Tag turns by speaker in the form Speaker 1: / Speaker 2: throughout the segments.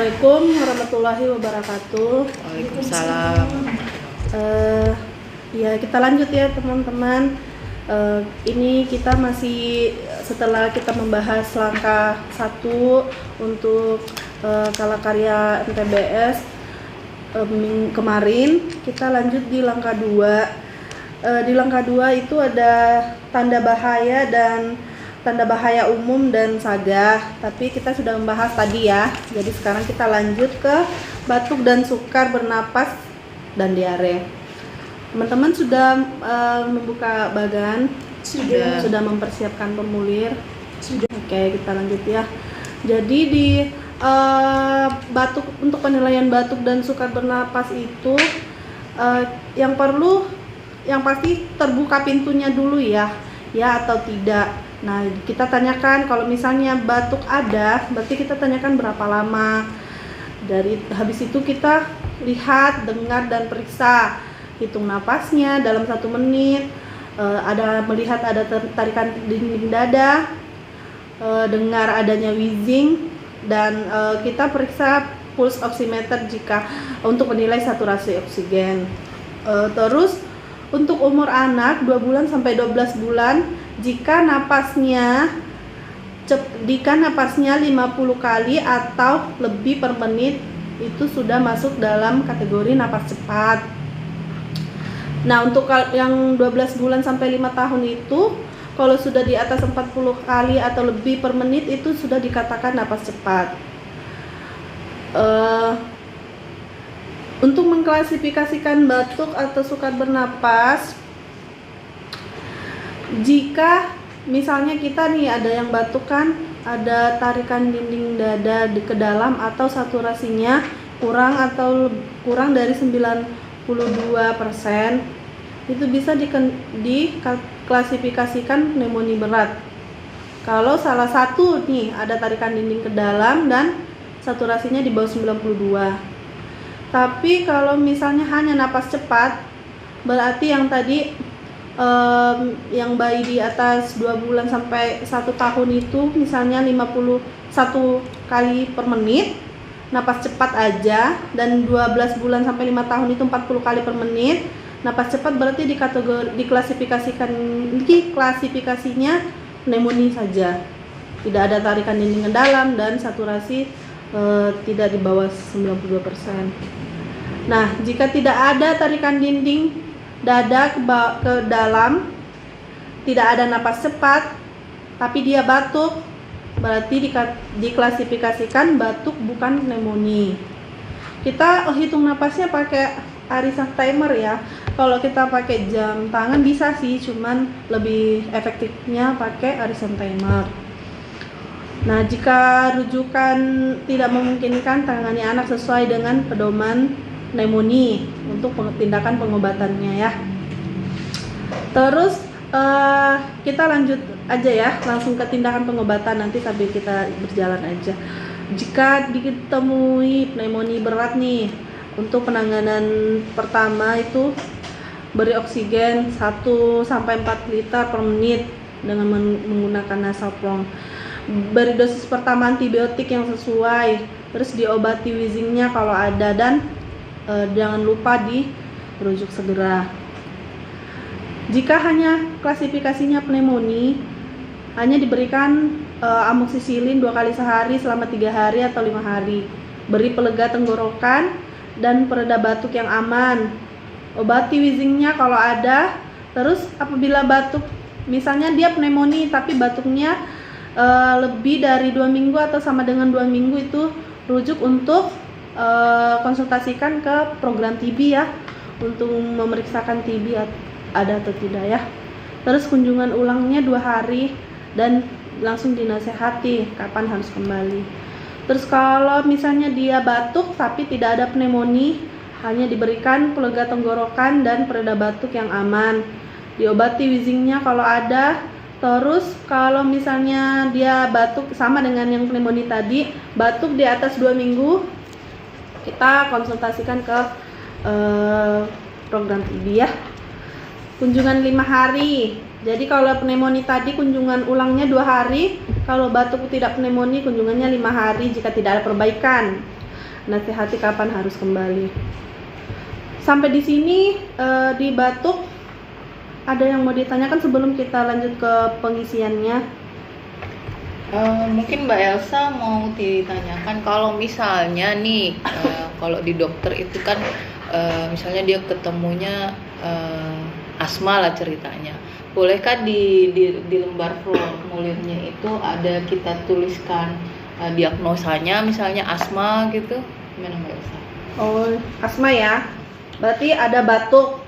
Speaker 1: Assalamualaikum warahmatullahi wabarakatuh.
Speaker 2: Waalaikumsalam.
Speaker 1: Ya, kita lanjut ya teman-teman. Ini kita masih setelah kita membahas langkah 1 untuk Kalakarya MTBS kemarin, kita lanjut di langkah 2. Di langkah 2 itu ada tanda bahaya dan tanda bahaya umum dan sagah, tapi kita sudah membahas tadi ya. Jadi sekarang kita lanjut ke batuk dan sukar bernapas dan diare. Teman-teman sudah membuka bagan? Sudah mempersiapkan formulir? Sudah. Oke, kita lanjut ya. Jadi di batuk, untuk penilaian batuk dan sukar bernapas itu yang pasti terbuka pintunya dulu ya atau tidak. Nah, kita tanyakan kalau misalnya batuk ada, berarti kita tanyakan berapa lama. Habis itu kita lihat, dengar dan periksa, hitung napasnya dalam 1 menit. Melihat ada tarikan dinding dada, dengar adanya wheezing, dan kita periksa pulse oximeter jika untuk menilai saturasi oksigen. Terus untuk umur anak 2 bulan sampai 12 bulan, jika napasnya 50 kali atau lebih per menit, itu sudah masuk dalam kategori napas cepat. Nah, untuk yang 12 bulan sampai 5 tahun itu, kalau sudah di atas 40 kali atau lebih per menit, itu sudah dikatakan napas cepat. Untuk mengklasifikasikan batuk atau sukar bernapas, jika misalnya kita nih ada yang batuk kan, ada tarikan dinding dada ke dalam atau saturasinya kurang dari 92%, itu bisa diklasifikasikan pneumonia berat. Kalau salah satu nih ada tarikan dinding ke dalam dan saturasinya di bawah 92. Tapi kalau misalnya hanya napas cepat, berarti yang tadi yang bayi di atas 2 bulan sampai 1 tahun itu misalnya 51 kali per menit napas cepat aja, dan 12 bulan sampai 5 tahun itu 40 kali per menit napas cepat, berarti diklasifikasinya pneumonia saja, tidak ada tarikan dinding ke dalam dan saturasi tidak di bawah 92%. Nah, jika tidak ada tarikan dinding dada ke dalam, tidak ada napas cepat, tapi dia batuk, berarti diklasifikasikan batuk bukan pneumonia. Kita hitung napasnya pakai Arisa timer ya. Kalau kita pakai jam tangan bisa sih, cuman lebih efektifnya pakai Arisa timer. Nah, jika rujukan tidak memungkinkan, tangani anak sesuai dengan pedoman pneumonia untuk tindakan pengobatannya ya. Terus kita lanjut aja ya, langsung ke tindakan pengobatan nanti sambil kita berjalan aja. Jika ditemui pneumonia berat nih, untuk penanganan pertama itu beri oksigen 1-4 liter per menit dengan menggunakan nasal plong. Beri dosis pertama antibiotik yang sesuai, terus diobati wheezingnya kalau ada, dan jangan lupa dirujuk segera. Jika hanya klasifikasinya pneumonia, hanya diberikan amoksisilin 2 kali sehari selama 3 hari atau 5 hari. Beri pelega tenggorokan dan pereda batuk yang aman. Obati wheezingnya kalau ada. Terus apabila batuk, misalnya dia pneumonia tapi batuknya lebih dari 2 minggu atau sama dengan 2 minggu, itu rujuk untuk konsultasikan ke program TB ya, untuk memeriksakan TB ada atau tidak ya. Terus kunjungan ulangnya 2 hari dan langsung dinasehati kapan harus kembali. Terus kalau misalnya dia batuk tapi tidak ada pneumonia, hanya diberikan pelega tenggorokan dan pereda batuk yang aman. Diobati wheezingnya kalau ada. Terus kalau misalnya dia batuk sama dengan yang pneumonia tadi, batuk di atas 2 minggu, kita konsultasikan ke program TB ya. Kunjungan 5 hari. Jadi kalau pneumonia tadi kunjungan ulangnya 2 hari, kalau batuk tidak pneumonia kunjungannya 5 hari jika tidak ada perbaikan. nasihati kapan harus kembali. Sampai di sini di batuk ada yang mau ditanyakan sebelum kita lanjut ke pengisiannya?
Speaker 2: Mungkin Mbak Elsa mau ditanyakan kalau misalnya nih kalau di dokter itu kan misalnya dia ketemunya asma lah ceritanya, bolehkah di lembar formulirnya itu ada kita tuliskan diagnosanya misalnya asma gitu, gimana Mbak Elsa?
Speaker 1: Oh, asma ya, berarti ada batuk.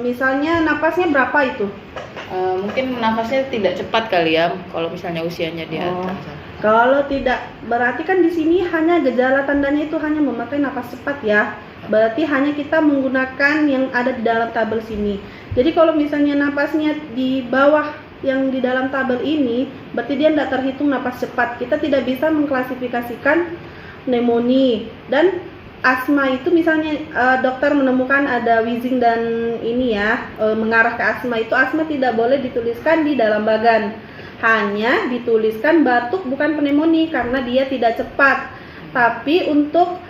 Speaker 1: Misalnya napasnya berapa itu?
Speaker 2: Mungkin nafasnya tidak cepat kali ya kalau misalnya usianya di atas.
Speaker 1: Kalau tidak, berarti kan di sini hanya gejala tandanya itu hanya memakai napas cepat ya. Berarti hanya kita menggunakan yang ada di dalam tabel sini. Jadi kalau misalnya napasnya di bawah yang di dalam tabel ini, berarti dia tidak terhitung napas cepat. Kita tidak bisa mengklasifikasikan pneumonia. Dan asma itu misalnya dokter menemukan ada wheezing dan ini ya mengarah ke asma, itu asma tidak boleh dituliskan di dalam bagan, hanya dituliskan batuk bukan pneumonia karena dia tidak cepat. Tapi untuk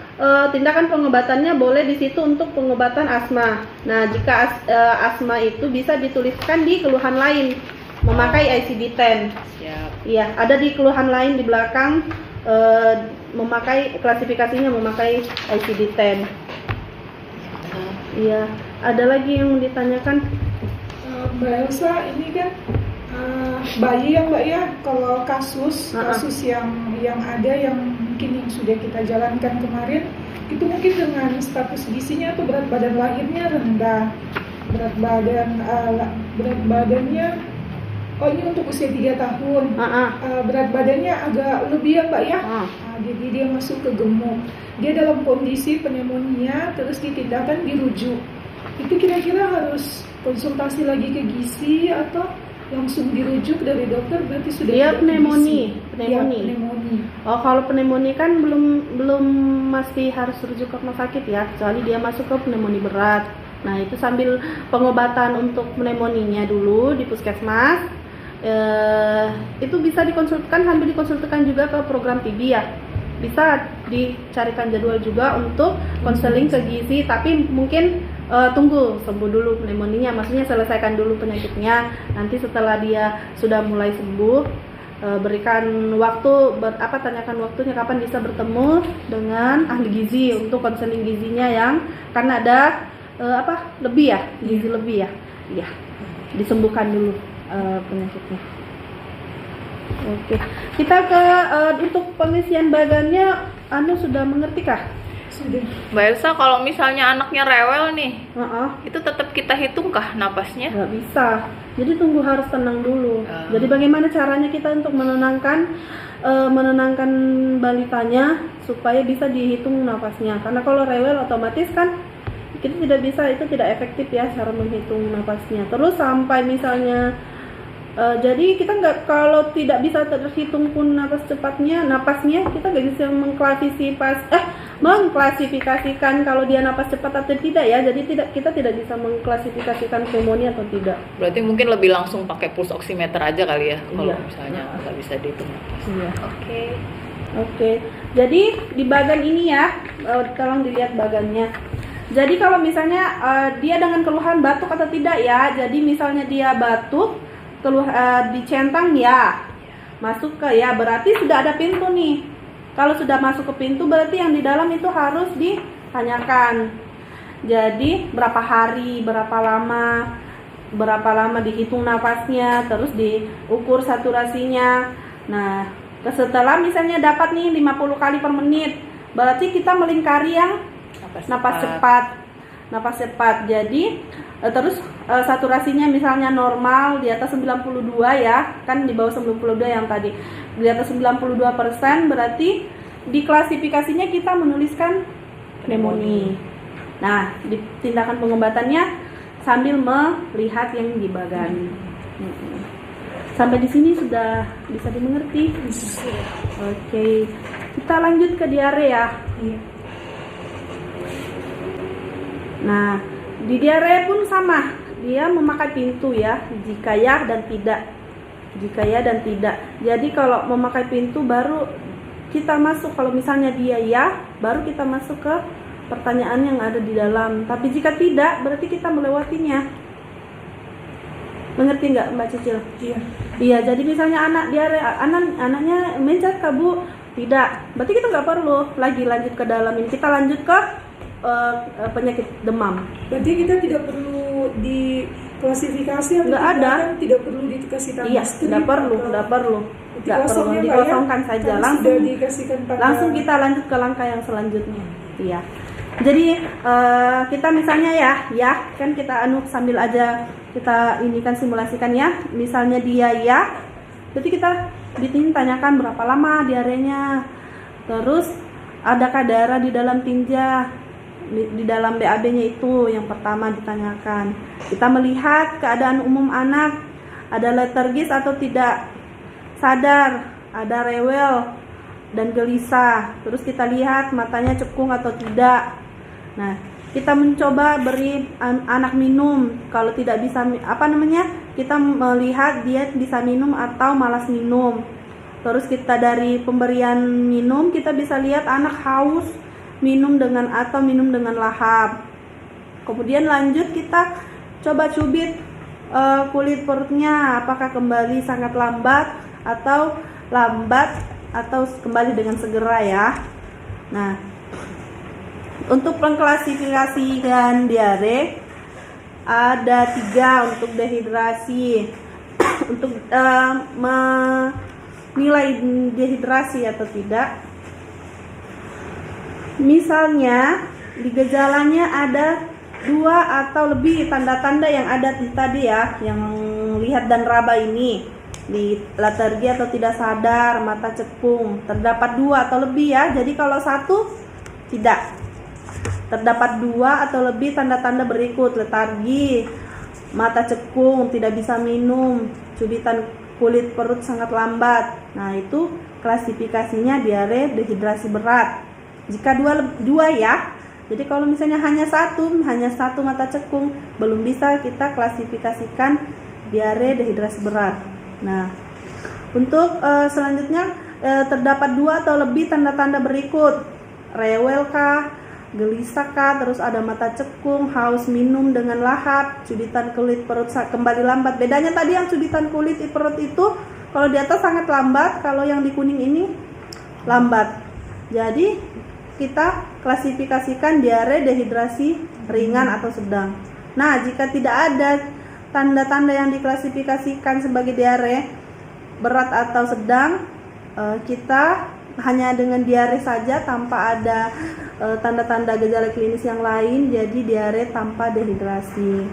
Speaker 1: tindakan pengobatannya boleh di situ untuk pengobatan asma. Nah, jika asma itu bisa dituliskan di keluhan lain memakai ICD-10. Iya, ada di keluhan lain di belakang memakai klasifikasinya memakai ICD-10. Iya, ada lagi yang ditanyakan?
Speaker 3: Mbak Elsa, ini kan bayi ya Mbak ya, kalau kasus yang ada yang mungkin yang sudah kita jalankan kemarin itu mungkin dengan status gizinya atau berat badan lahirnya rendah, berat badannya ini untuk usia 3 tahun, berat badannya agak lebih ya Mbak ya, jadi dia masuk ke gemuk, dia dalam kondisi pneumonia, terus ditindakan dirujuk, itu kira-kira harus konsultasi lagi ke gizi atau langsung dirujuk dari dokter, berarti sudah
Speaker 1: dia pneumonia. Oh, kalau pneumonia kan belum mesti harus rujuk ke rumah sakit ya, kecuali dia masuk ke pneumonia berat. Nah, itu sambil pengobatan untuk pneumoninya dulu di puskesmas. Itu bisa dikonsultasikan, sambil dikonsultasikan juga ke program TB ya. Bisa dicarikan jadwal juga untuk konseling ke gizi, tapi mungkin tunggu sembuh dulu pneumonia, maksudnya selesaikan dulu penyakitnya. Nanti setelah dia sudah mulai sembuh, berikan waktu, tanyakan waktunya kapan bisa bertemu dengan ahli gizi untuk konseling gizinya yang karena ada lebih ya, gizi lebih ya. Iya. Disembuhkan dulu penyakitnya. Oke. Kita ke untuk pengisian bagannya, Anda sudah mengerti kah?
Speaker 3: Sudah.
Speaker 2: Mbak Elsa, kalau misalnya anaknya rewel nih, itu tetap kita hitung kah napasnya?
Speaker 1: Nggak bisa. Jadi tunggu, harus tenang dulu. Jadi bagaimana caranya kita untuk menenangkan balitanya supaya bisa dihitung napasnya? Karena kalau rewel otomatis kan kita tidak bisa, itu tidak efektif ya cara menghitung napasnya. Terus sampai misalnya jadi kita nggak, kalau tidak bisa terhitung pun napasnya kita nggak bisa mengklasifikasikan kalau dia napas cepat atau tidak ya. Jadi kita tidak bisa mengklasifikasikan pneumonia atau tidak.
Speaker 2: Berarti mungkin lebih langsung pakai pulse oximeter aja kali ya, kalau misalnya nggak bisa dihitung napas.
Speaker 1: Iya. Oke. Jadi di bagan ini ya, tolong dilihat bagannya. Jadi kalau misalnya dia dengan keluhan batuk atau tidak ya, jadi misalnya dia batuk, dicentang ya, masuk ke ya, berarti sudah ada pintu nih. Kalau sudah masuk ke pintu, berarti yang di dalam itu harus ditanyakan. Jadi berapa hari, berapa lama dihitung nafasnya, terus diukur saturasinya. Nah, setelah misalnya dapat nih 50 kali per menit, berarti kita melingkari yang napas cepat. Jadi terus saturasinya misalnya normal di atas 92 ya, kan di bawah 92 yang tadi, di atas 92%, berarti di klasifikasinya kita menuliskan pneumonia. Nah, di tindakan pengobatannya sambil melihat yang di bagan. Sampai di sini sudah bisa dimengerti? Oke. Kita lanjut ke diare ya. Nah, di diare pun sama, dia memakai pintu ya, jika ya dan tidak. Jadi kalau memakai pintu baru kita masuk, kalau misalnya dia ya, baru kita masuk ke pertanyaan yang ada di dalam. Tapi jika tidak, berarti kita melewatinya. Mengerti nggak Mbak Cicil?
Speaker 3: Iya.
Speaker 1: Iya, jadi misalnya anaknya mencet Kak Bu, tidak, berarti kita nggak perlu lagi lanjut ke dalam ini. Kita lanjut ke penyakit demam.
Speaker 3: Berarti kita tidak perlu diklasifikasi atau
Speaker 1: Nggak ada.
Speaker 3: tidak perlu dikasih tanda
Speaker 1: Iya,
Speaker 3: strip
Speaker 1: nggak perlu,
Speaker 3: atau-
Speaker 1: nggak perlu
Speaker 3: Dikosongnya, Mbak, ya?
Speaker 1: dikosongkan saja,
Speaker 3: Karena
Speaker 1: langsung
Speaker 3: sudah dikasihkan tanda.
Speaker 1: langsung kita lanjut ke langkah yang selanjutnya. Iya. Jadi kita misalnya ya kan kita sambil aja kita ini kan simulasikan ya. Misalnya dia ya, berarti kita ditanyakan berapa lama diarenya. Terus adakah darah di dalam tinja, di dalam BAB-nya itu yang pertama ditanyakan. Kita melihat keadaan umum anak, ada letargis atau tidak sadar, ada rewel dan gelisah. Terus kita lihat matanya cekung atau tidak. Nah, kita mencoba beri anak minum. Kalau tidak bisa kita melihat dia bisa minum atau malas minum. Terus kita dari pemberian minum kita bisa lihat anak haus, minum dengan lahap. Kemudian lanjut kita coba cubit kulit perutnya, apakah kembali sangat lambat atau kembali dengan segera ya. Nah, untuk pengklasifikasian diare ada 3 untuk dehidrasi. Untuk menilai dehidrasi atau tidak, misalnya di gejalanya ada 2 atau lebih tanda-tanda yang ada tadi ya, yang lihat dan raba ini, di letargi atau tidak sadar, mata cekung, terdapat 2 atau lebih ya. Jadi kalau 1 tidak, terdapat 2 atau lebih tanda-tanda berikut: letargi, mata cekung, tidak bisa minum, cubitan kulit perut sangat lambat. Nah, itu klasifikasinya diare dehidrasi berat. Jika 2 ya. Jadi kalau misalnya hanya satu mata cekung, belum bisa kita klasifikasikan diare dehidrasi berat. Nah, untuk selanjutnya terdapat 2 atau lebih tanda-tanda berikut: rewel kah, gelisah kah, terus ada mata cekung, haus minum dengan lahap, cubitan kulit perut kembali lambat. Bedanya tadi yang cubitan kulit perut itu kalau di atas sangat lambat, kalau yang di kuning ini lambat. Jadi kita klasifikasikan diare dehidrasi ringan atau sedang. Nah, jika tidak ada tanda-tanda yang diklasifikasikan sebagai diare berat atau sedang, kita hanya dengan diare saja tanpa ada tanda-tanda gejala klinis yang lain, jadi diare tanpa dehidrasi.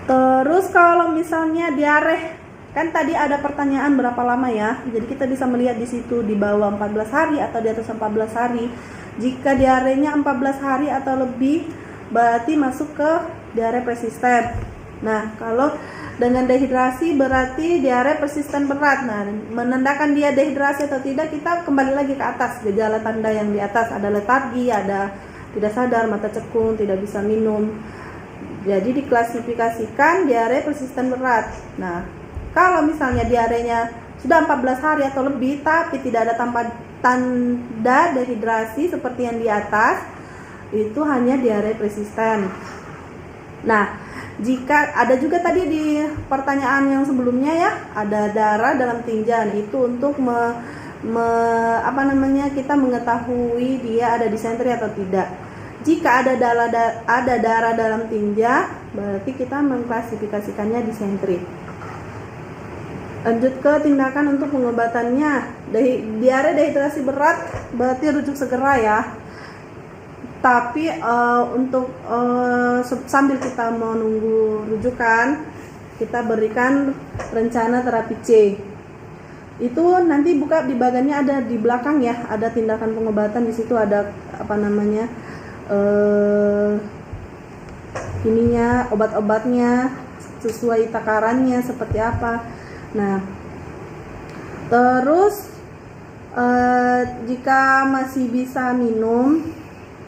Speaker 1: Terus kalau misalnya diare, kan tadi ada pertanyaan berapa lama ya, jadi kita bisa melihat di situ di bawah 14 hari atau di atas 14 hari. Jika diarenya 14 hari atau lebih, berarti masuk ke diare persisten. Nah, kalau dengan dehidrasi berarti diare persisten berat. Nah, menandakan dia dehidrasi atau tidak, kita kembali lagi ke atas. Gejala tanda yang di atas ada letargi, ada tidak sadar, mata cekung, tidak bisa minum. Jadi diklasifikasikan diare persisten berat. Nah, kalau misalnya diarenya sudah 14 hari atau lebih tapi tidak ada tanda dehidrasi seperti yang di atas, itu hanya diare persisten. Nah, jika ada juga tadi di pertanyaan yang sebelumnya ya, ada darah dalam tinja, itu untuk kita mengetahui dia ada disentri atau tidak. Jika ada darah dalam tinja, berarti kita mengklasifikasikannya disentri. Lanjut ke tindakan untuk pengobatannya. Diare dehidrasi berat berarti rujuk segera ya. Tapi untuk sambil kita menunggu rujukan, kita berikan rencana terapi C. Itu nanti buka di bagiannya ada di belakang ya, ada tindakan pengobatan. Di situ ada obat-obatnya sesuai takarannya seperti apa. Nah, terus jika masih bisa minum,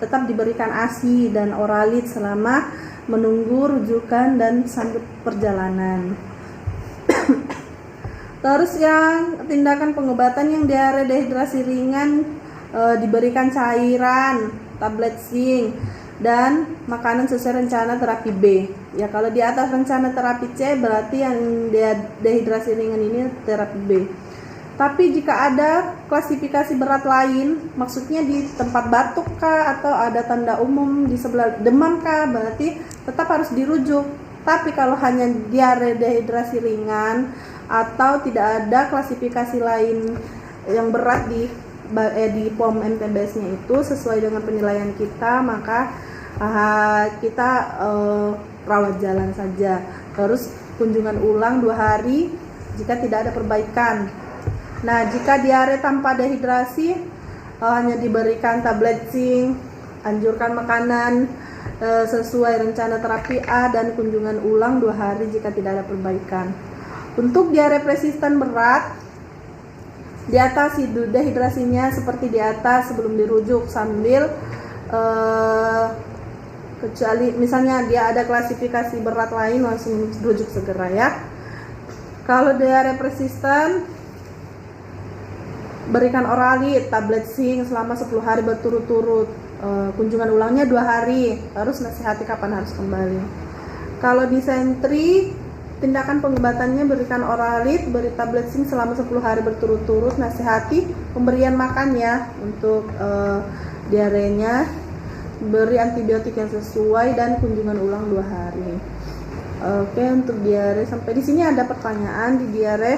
Speaker 1: tetap diberikan ASI dan Oralit selama menunggu rujukan dan sambil perjalanan. Terus yang tindakan pengobatan yang diare dehidrasi ringan, diberikan cairan, tablet zinc, dan makanan sesuai rencana terapi B. Ya kalau di atas rencana terapi C berarti yang dehidrasi ringan ini terapi B. Tapi jika ada klasifikasi berat lain, maksudnya di tempat batuk kah atau ada tanda umum di sebelah demam kah, berarti tetap harus dirujuk. Tapi kalau hanya diare dehidrasi ringan atau tidak ada klasifikasi lain yang berat di POM MTBS-nya itu sesuai dengan penilaian kita, maka kita rawat jalan saja. Terus kunjungan ulang 2 hari jika tidak ada perbaikan. Nah, jika diare tanpa dehidrasi, hanya diberikan tablet zinc, anjurkan makanan sesuai rencana terapi A, dan kunjungan ulang 2 hari jika tidak ada perbaikan. Untuk diare persisten berat, diatasi dehidrasinya seperti di atas sebelum dirujuk, sambil kecuali misalnya dia ada klasifikasi berat lain, langsung rujuk segera ya. Kalau diare persisten, berikan oralit, tablet zinc selama 10 hari berturut-turut, kunjungan ulangnya 2 hari, terus nasihati kapan harus kembali. Kalau disentri, tindakan pengobatannya berikan oralit, beri tablet zinc selama 10 hari berturut-turut, nasihati pemberian makan ya untuk diarenya, beri antibiotik yang sesuai, dan kunjungan ulang 2 hari. Oke, untuk diare sampai di sini ada pertanyaan di diare.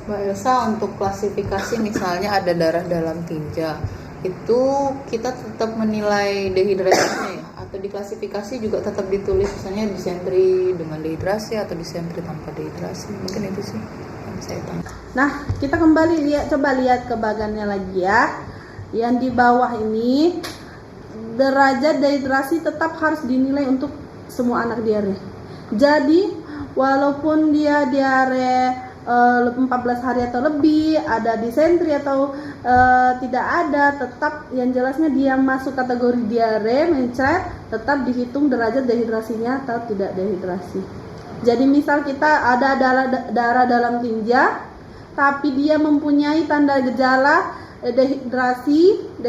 Speaker 2: Mbak Elsa, untuk klasifikasi misalnya ada darah dalam tinja, itu kita tetap menilai dehidrasinya ya? Atau di klasifikasi juga tetap ditulis misalnya disentri dengan dehidrasi atau disentri tanpa dehidrasi? Mungkin itu sih yang saya tanya.
Speaker 1: Nah, kita kembali coba lihat ke bagannya lagi ya. Yang di bawah ini, derajat dehidrasi tetap harus dinilai untuk semua anak diare. Jadi, walaupun dia diare 14 hari atau lebih, ada disentri atau tidak ada, tetap yang jelasnya dia masuk kategori diare mencret, tetap dihitung derajat dehidrasinya atau tidak dehidrasi. Jadi misal kita ada darah dalam tinja, tapi dia mempunyai tanda gejala dehidrasi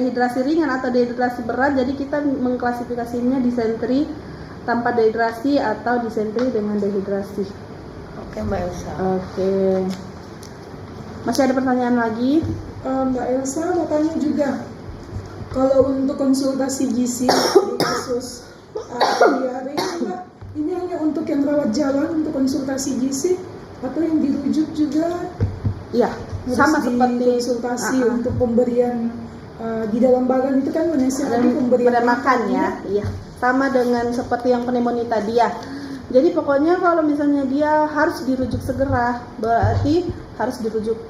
Speaker 1: ringan atau dehidrasi berat, jadi kita mengklasifikasinya disentri tanpa dehidrasi atau disentri dengan dehidrasi.
Speaker 2: Oke Mbak Elsa.
Speaker 1: Oke. Masih ada pertanyaan lagi?
Speaker 3: Mbak Elsa mau tanya juga, kalau untuk konsultasi gizi di kasus diare Mbak, ini hanya untuk yang rawat jalan untuk konsultasi gizi atau yang dirujuk juga?
Speaker 1: Iya, sama seperti
Speaker 3: konsultasi untuk pemberian di dalam bagan itu kan menasihati pemberian
Speaker 1: makan ya. Iya, sama dengan seperti yang pneumonia tadi ya. Jadi pokoknya kalau misalnya dia harus dirujuk segera, berarti harus dirujuk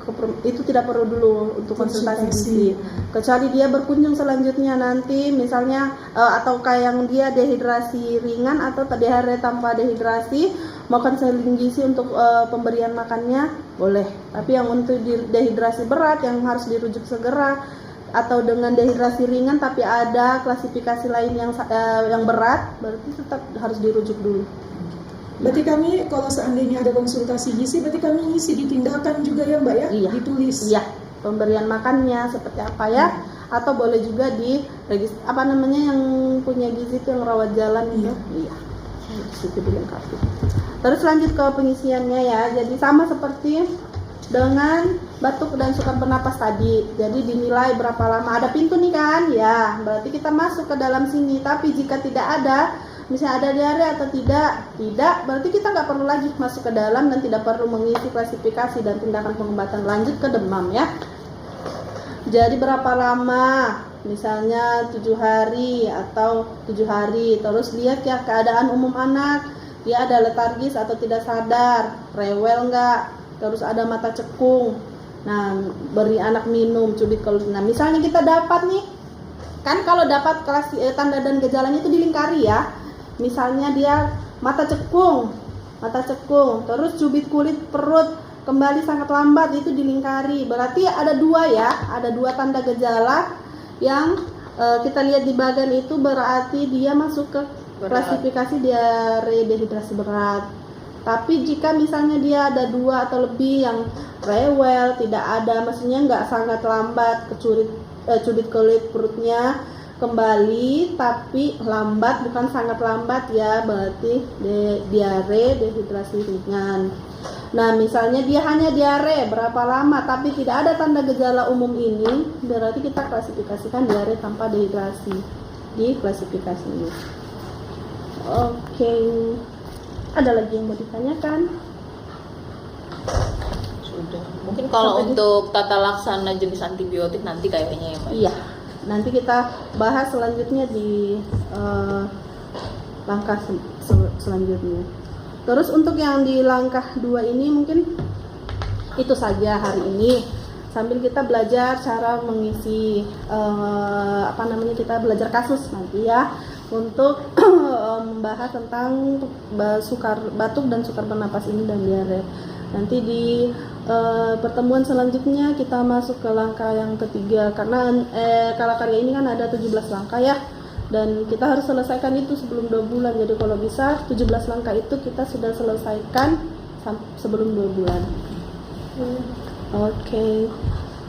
Speaker 1: itu tidak perlu dulu untuk konsultasi gizi. Kecuali dia berkunjung selanjutnya nanti misalnya atau kayak yang dia dehidrasi ringan atau diare tanpa dehidrasi, mau konseling gizi untuk pemberian makannya boleh. Tapi yang untuk dehidrasi berat yang harus dirujuk segera, atau dengan dehidrasi ringan tapi ada klasifikasi lain yang berat, berarti tetap harus dirujuk dulu.
Speaker 3: Berarti kami kalau seandainya ada konsultasi gizi, berarti kami ngisi di tindakan juga ya Mbak ya?
Speaker 1: Iya.
Speaker 3: Ditulis.
Speaker 1: Iya, pemberian makannya seperti apa ya? Atau boleh juga di apa namanya yang punya gizi itu yang rawat jalan itu. Iya. Itu dilengkapi. Terus lanjut ke pengisiannya ya. Jadi sama seperti dengan batuk dan sukar bernapas tadi. Jadi dinilai berapa lama, ada pintu nih kan? Ya, berarti kita masuk ke dalam sini. Tapi jika tidak ada, misalnya ada diare atau tidak, berarti kita nggak perlu lagi masuk ke dalam dan tidak perlu mengisi klasifikasi dan tindakan pengobatan. Lanjut ke demam ya. Jadi berapa lama? Misalnya 7 hari atau 7 hari. Terus lihat ya keadaan umum anak, dia ada letargis atau tidak sadar, rewel nggak, terus ada mata cekung. Nah, beri anak minum cubit kalau. Nah, misalnya kita dapat nih, kan kalau dapat tanda dan gejalanya itu dilingkari ya. Misalnya dia mata cekung, terus cubit kulit perut kembali sangat lambat, itu dilingkari. Berarti ada 2 ya, ada 2 tanda gejala yang kita lihat di bagan itu, berarti dia masuk ke klasifikasi diare dehidrasi berat. Tapi jika misalnya dia ada 2 atau lebih yang rewel, tidak ada, maksudnya nggak sangat lambat, cudit kulit perutnya kembali, tapi lambat bukan sangat lambat ya, berarti diare, dehidrasi ringan. Nah, misalnya dia hanya diare berapa lama tapi tidak ada tanda gejala umum ini, berarti kita klasifikasikan diare tanpa dehidrasi di klasifikasi ini. Oke. Ada lagi yang mau ditanyakan?
Speaker 2: Sudah. Mungkin kalau untuk tata laksana jenis antibiotik nanti kayaknya ya Mbak.
Speaker 1: Iya. Nanti kita bahas selanjutnya di langkah selanjutnya. Terus untuk yang di langkah 2 ini mungkin itu saja hari ini. Sambil kita belajar cara mengisi kita belajar kasus nanti ya, untuk membahas tentang batuk dan sukar bernapas ini dan diare. Nanti di pertemuan selanjutnya kita masuk ke langkah yang ketiga, karena karya ini kan ada 17 langkah ya, dan kita harus selesaikan itu sebelum 2 bulan. Jadi kalau bisa 17 langkah itu kita sudah selesaikan sebelum 2 bulan. Oke.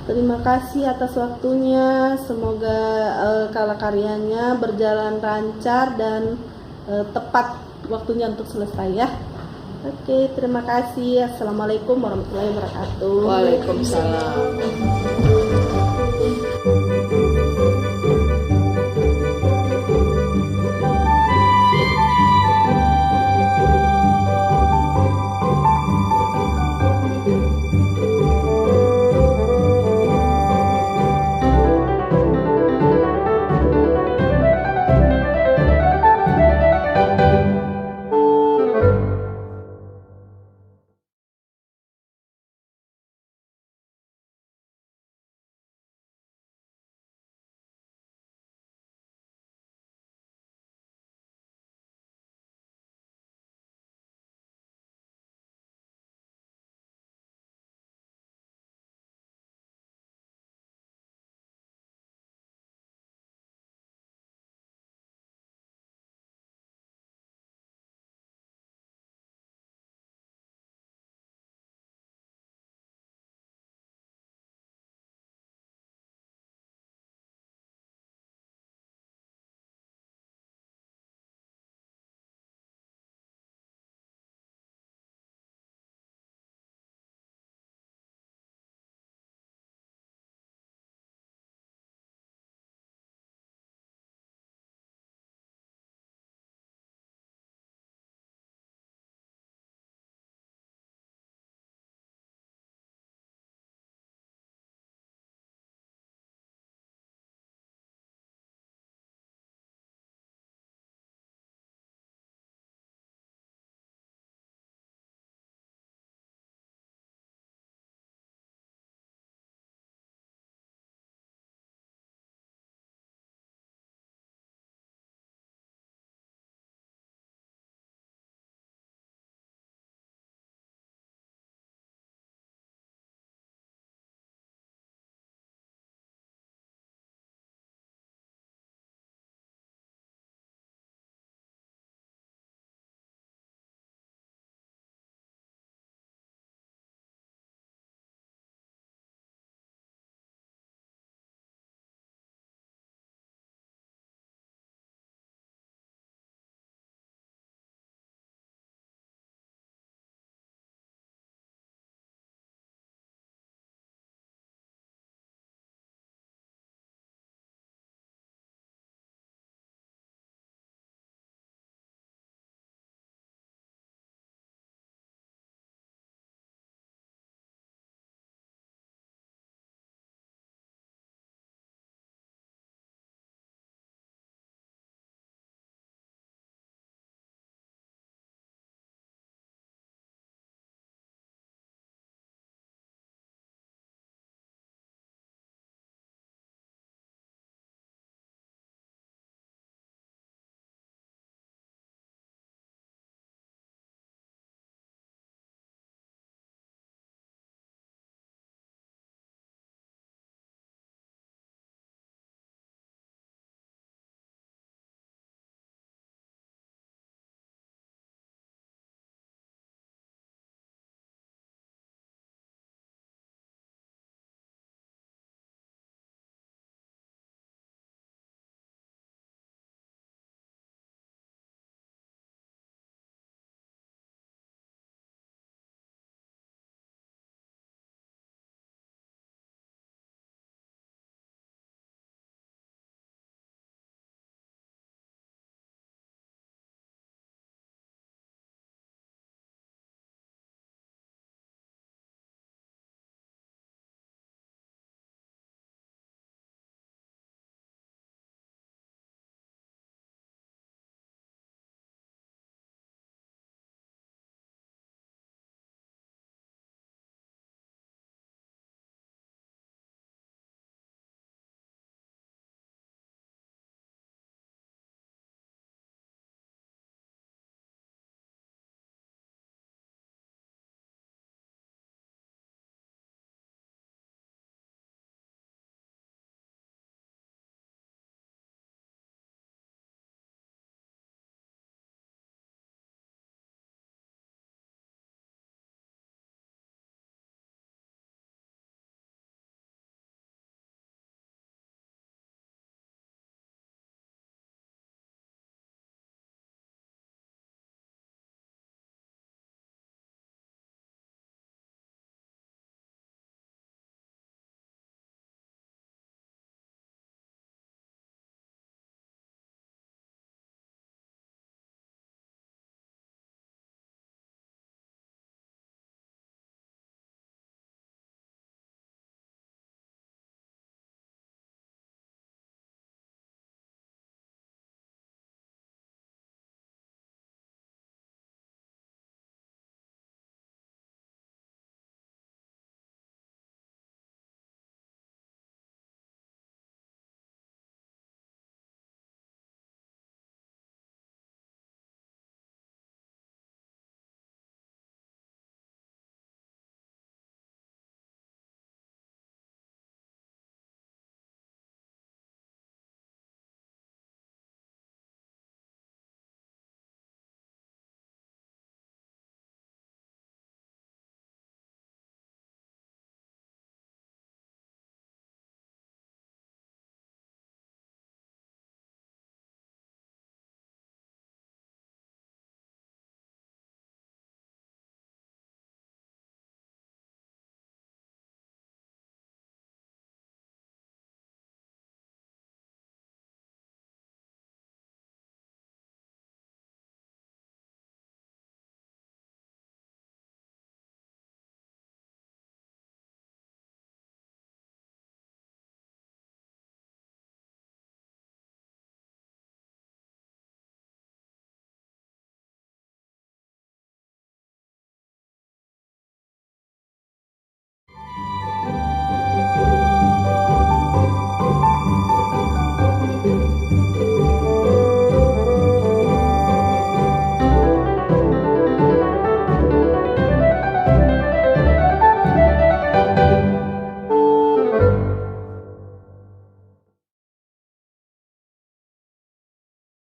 Speaker 1: Terima kasih atas waktunya. Semoga karyanya berjalan lancar dan tepat waktunya untuk selesai ya. Oke, terima kasih. Assalamualaikum warahmatullahi wabarakatuh.
Speaker 2: Waalaikumsalam.